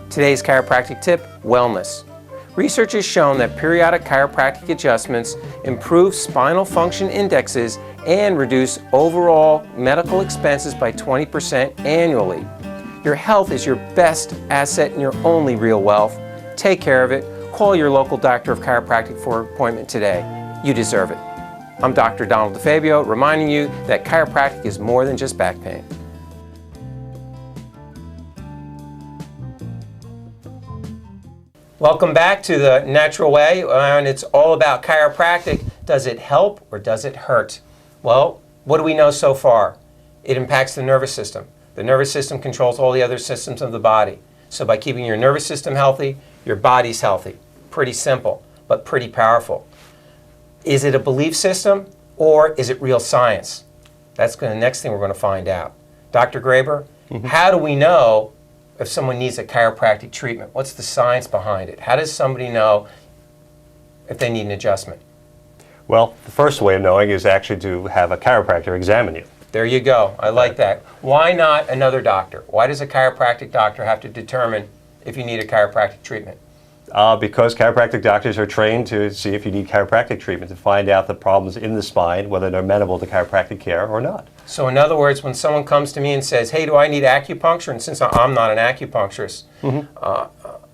Today's chiropractic tip, wellness. Research has shown that periodic chiropractic adjustments improve spinal function indexes and reduce overall medical expenses by 20% annually. Your health is your best asset and your only real wealth. Take care of it. Call your local doctor of chiropractic for an appointment today. You deserve it. I'm Dr. Donald DeFabio, reminding you that chiropractic is more than just back pain. Welcome back to The Natural Way, and it's all about chiropractic. Does it help or does it hurt? Well, what do we know so far? It impacts the nervous system. The nervous system controls all the other systems of the body. So by keeping your nervous system healthy, your body's healthy. Pretty simple, but pretty powerful. Is it a belief system or is it real science? That's the next thing we're going to find out. Dr. Graber, how do we know if someone needs a chiropractic treatment? What's the science behind it? How does somebody know if they need an adjustment? Well, the first way of knowing is actually to have a chiropractor examine you. There you go. I like that. Why not another doctor? Why does a chiropractic doctor have to determine if you need a chiropractic treatment? Because chiropractic doctors are trained to see if you need chiropractic treatment, to find out the problems in the spine, whether they're amenable to chiropractic care or not. So in other words, when someone comes to me and says, hey, do I need acupuncture? And since I'm not an acupuncturist,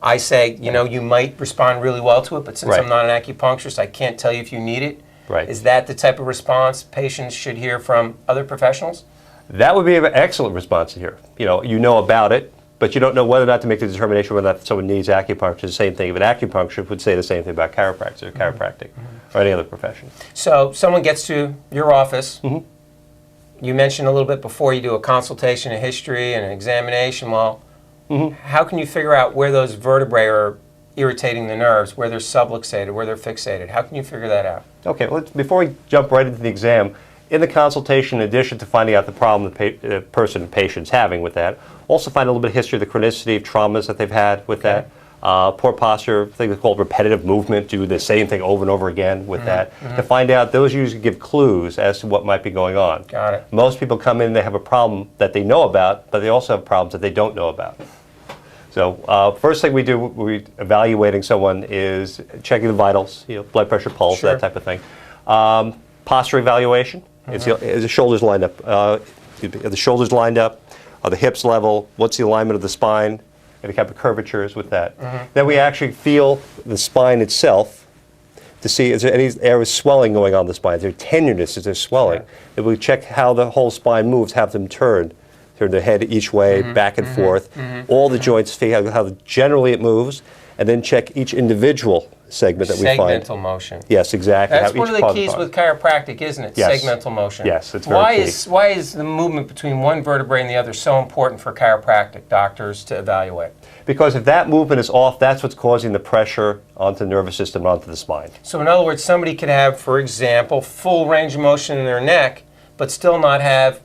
I say, you know, you might respond really well to it, but since I'm not an acupuncturist, I can't tell you if you need it. Right. Is that the type of response patients should hear from other professionals? That would be an excellent response to hear. You know about it, but you don't know whether or not to make the determination whether or not someone needs acupuncture. The same thing if an acupuncturist would say the same thing about chiropractic or chiropractic or any other profession. So someone gets to your office. You mentioned a little bit before you do a consultation, a history, and an examination. Well, how can you figure out where those vertebrae are irritating the nerves, where they're subluxated, where they're fixated? How can you figure that out? Okay, well, before we jump right into the exam, in the consultation, in addition to finding out the problem the patient's having with that, also find a little bit of history of the chronicity of traumas that they've had with that. Poor posture, things called repetitive movement, do the same thing over and over again with that. To find out, those usually give clues as to what might be going on. Got it. Most people come in, they have a problem that they know about, but they also have problems that they don't know about. So first thing we do when we're evaluating someone is checking the vitals, blood pressure, pulse, that type of thing. Posture evaluation. Is the shoulders lined up? Are the shoulders lined up? Are the hips level? What's the alignment of the spine? Any kind of curvatures with that. Then we actually feel the spine itself to see is there any area of swelling going on the spine. Is there tenderness? Is there swelling? Then we check how the whole spine moves, have them turn the head each way, back and forth. All the joints, how generally it moves, and then check each individual segment that we find. Segmental motion. Yes, exactly. That's one of the keys with chiropractic, isn't it? Yes. Segmental motion. Yes, it's very key. Why is the movement between one vertebrae and the other so important for chiropractic doctors to evaluate? Because if that movement is off, that's what's causing the pressure onto the nervous system, onto the spine. So in other words, somebody could have, for example, full range of motion in their neck, but still not have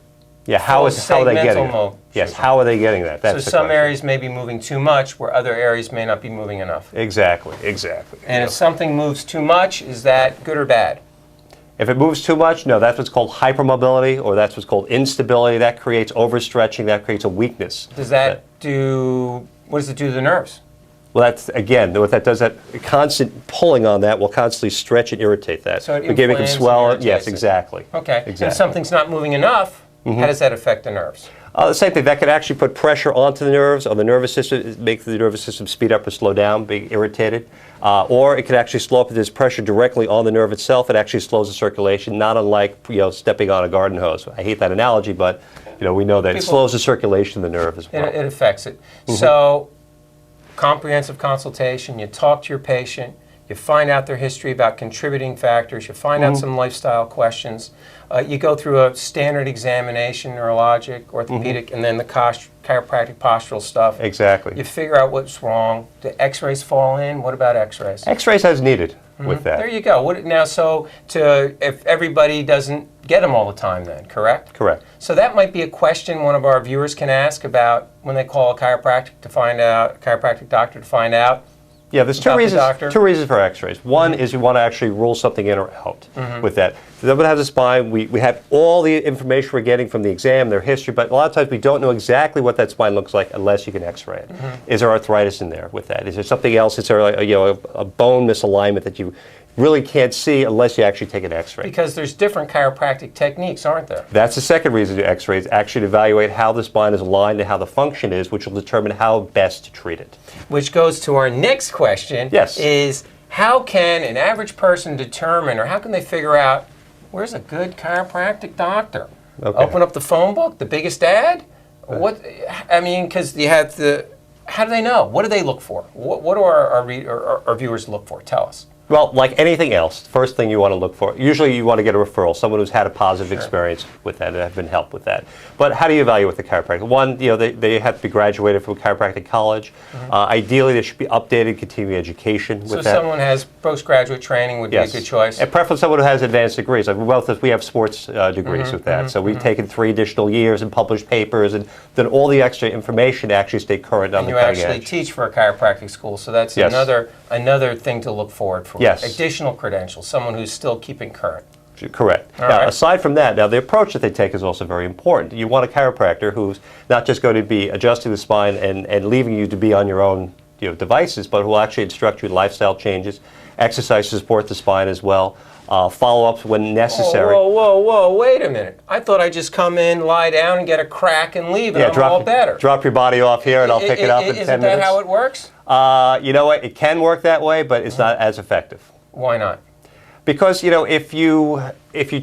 how are they getting it? Yes, how are they getting that? That's so some areas may be moving too much where other areas may not be moving enough. Exactly. And if something moves too much, is that good or bad? If it moves too much, no, that's what's called hypermobility, or that's what's called instability. That creates overstretching, that creates a weakness. What does it do to the nerves? Well, that's, again, what that does, that constant pulling on that will constantly stretch and irritate that. So it Again, it can swell. Yes, it. exactly. Okay. Exactly. If something's not moving enough, how does that affect the nerves? The same thing. That could actually put pressure onto the nerves, on the nervous system, make the nervous system speed up or slow down, be irritated. Or it could actually slow up if there's pressure directly on the nerve itself. It actually slows the circulation, not unlike stepping on a garden hose. I hate that analogy, but we know that it slows the circulation of the nerve as well. It affects it. So, comprehensive consultation, you talk to your patient, you find out their history about contributing factors, you find out some lifestyle questions, you go through a standard examination, neurologic, orthopedic, and then the chiropractic postural stuff. Exactly. You figure out what's wrong. Do x-rays fall in? What about x-rays? X-rays as needed with that. There you go. Now, if everybody doesn't get them all the time then, correct? Correct. So that might be a question one of our viewers can ask about when they call a chiropractic doctor to find out, Yeah, there's about the doctor? two reasons for x-rays. One is you want to actually rule something in or out with that. Someone has a spine, we have all the information we're getting from the exam, their history, but a lot of times we don't know exactly what that spine looks like unless you can x-ray it. Is there arthritis in there with that? Is there something else? Is there a bone misalignment that you really can't see unless you actually take an x-ray? Because there's different chiropractic techniques, aren't there? That's the second reason to x-ray is actually to evaluate how the spine is aligned and how the function is, which will determine how best to treat it. Which goes to our next question, Yes. is how can an average person determine, or how can they figure out, where's a good chiropractic doctor? Okay. Open up the phone book, the biggest ad? What, I mean, because you have the, how do they know? What do they look for? What do our viewers look for? Tell us. Well, like anything else, first thing you want to look for, usually you want to get a referral, someone who's had a positive experience with that and have been helped with that. But how do you evaluate the chiropractor? One, they have to be graduated from chiropractic college. Ideally, they should be updated continuing education with So that. someone has postgraduate training would be a good choice. And preferably someone who has advanced degrees. Like we have sports degrees with that. So we've taken 3 additional years and published papers and done all the extra information to actually stay current on And the you cutting actually edge. teach for a chiropractic school, so that's Yes. another thing to look forward for. Yes. Additional credentials, someone who's still keeping current. Correct. All Now, right. aside from that, now the approach that they take is also very important. You want a chiropractor who's not just going to be adjusting the spine and leaving you to be on your own devices, but who will actually instruct you in lifestyle changes, exercise to support the spine as well, follow-ups when necessary. Whoa, wait a minute. I thought I'd just come in, lie down, and get a crack and leave, and I'm all better. Drop your body off here and I'll pick it up in 10 minutes. Isn't that how it works? You know what? It can work that way, but it's not as effective. Why not? Because if you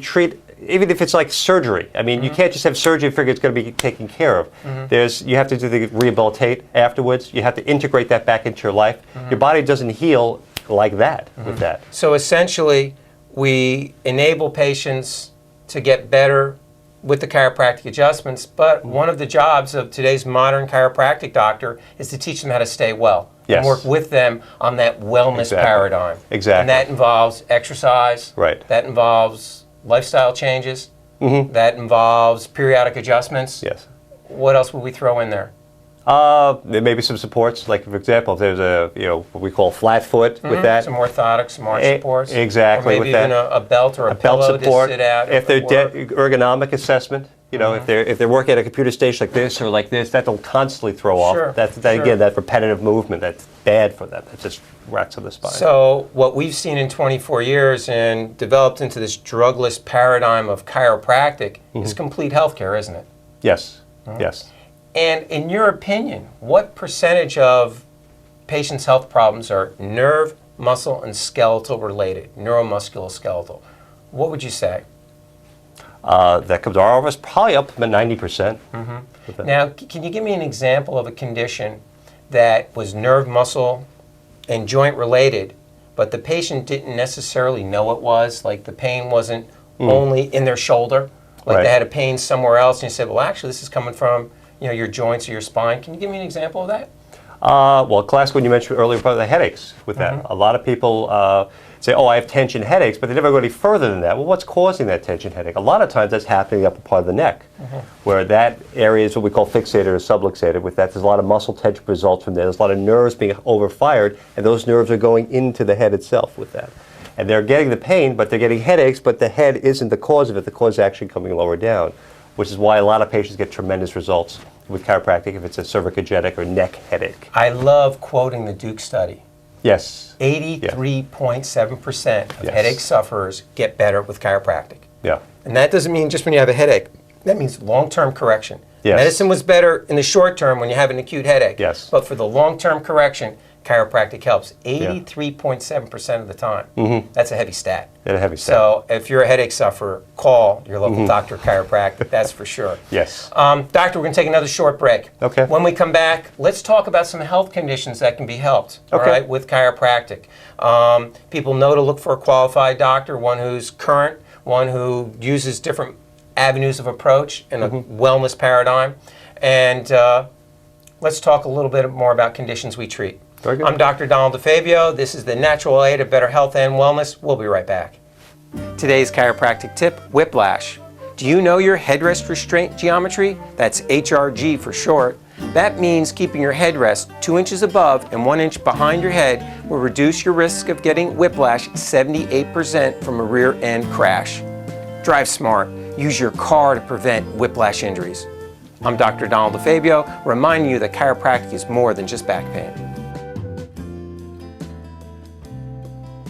treat, even if it's like surgery, I mean, you can't just have surgery and figure it's going to be taken care of. You have to do the rehabilitate afterwards. You have to integrate that back into your life. Your body doesn't heal like that with that. So essentially, we enable patients to get better with the chiropractic adjustments, but one of the jobs of today's modern chiropractic doctor is to teach them how to stay well. Yes. And work with them on that wellness paradigm. Exactly. And that involves exercise. Right. That involves lifestyle changes. That involves periodic adjustments. Yes. What else would we throw in there? There may be some supports, like for example, if there's a what we call flat foot with that. Some orthotics, some arch supports. Exactly. Or maybe with even that. a belt or a belt pillow support. to sit at. If they're ergonomic assessment, if they're working at a computer station like this or like this, that'll constantly throw off. Sure, Again, that repetitive movement, that's bad for them. That just racks on the spine. So what we've seen in 24 years and developed into this drugless paradigm of chiropractic is complete healthcare, isn't it? Yes. Yes. And in your opinion, what percentage of patients' health problems are nerve, muscle, and skeletal related, neuromusculoskeletal? What would you say? That comes our office probably up to 90%. Now, can you give me an example of a condition that was nerve, muscle, and joint related, but the patient didn't necessarily know it was, like the pain wasn't only in their shoulder, like they had a pain somewhere else, and you said, well, actually, this is coming from your joints or your spine. Can you give me an example of that? Well, classic, when you mentioned earlier about the headaches with that. A lot of people say, oh, I have tension headaches, but they never go any further than that. Well, what's causing that tension headache? A lot of times that's happening up a part of the neck, where that area is what we call fixated or subluxated with that. There's a lot of muscle tension results from there. There's a lot of nerves being overfired, and those nerves are going into the head itself with that. And they're getting the pain, but they're getting headaches, but the head isn't the cause of it. The cause is actually coming lower down, which is why a lot of patients get tremendous results with chiropractic if it's a cervicogenic or neck headache. I love quoting the Duke study. Yes. 83.7% of headache sufferers get better with chiropractic. Yeah. And that doesn't mean just when you have a headache. That means long-term correction. Yes. Medicine was better in the short term when you have an acute headache. Yes. But for the long-term correction, chiropractic helps 83.7% of the time. That's a heavy stat. That's a heavy stat. So if you're a headache sufferer, call your local doctor of chiropractic. That's for sure. Yes. Doctor, we're going to take another short break. Okay. When we come back, let's talk about some health conditions that can be helped all Okay. right, with chiropractic. People know to look for a qualified doctor, one who's current, one who uses different avenues of approach in a wellness paradigm. And let's talk a little bit more about conditions we treat. Very good. I'm Dr. Donald DeFabio. This is the Natural Aid of Better Health and Wellness. We'll be right back. Today's chiropractic tip, Whiplash. Do you know your headrest restraint geometry? That's HRG for short. That means keeping your headrest 2 inches above and 1 inch behind your head will reduce your risk of getting whiplash 78% from a rear end crash. Drive smart. Use your car to prevent whiplash injuries. I'm Dr. Donald DeFabio, reminding you that chiropractic is more than just back pain.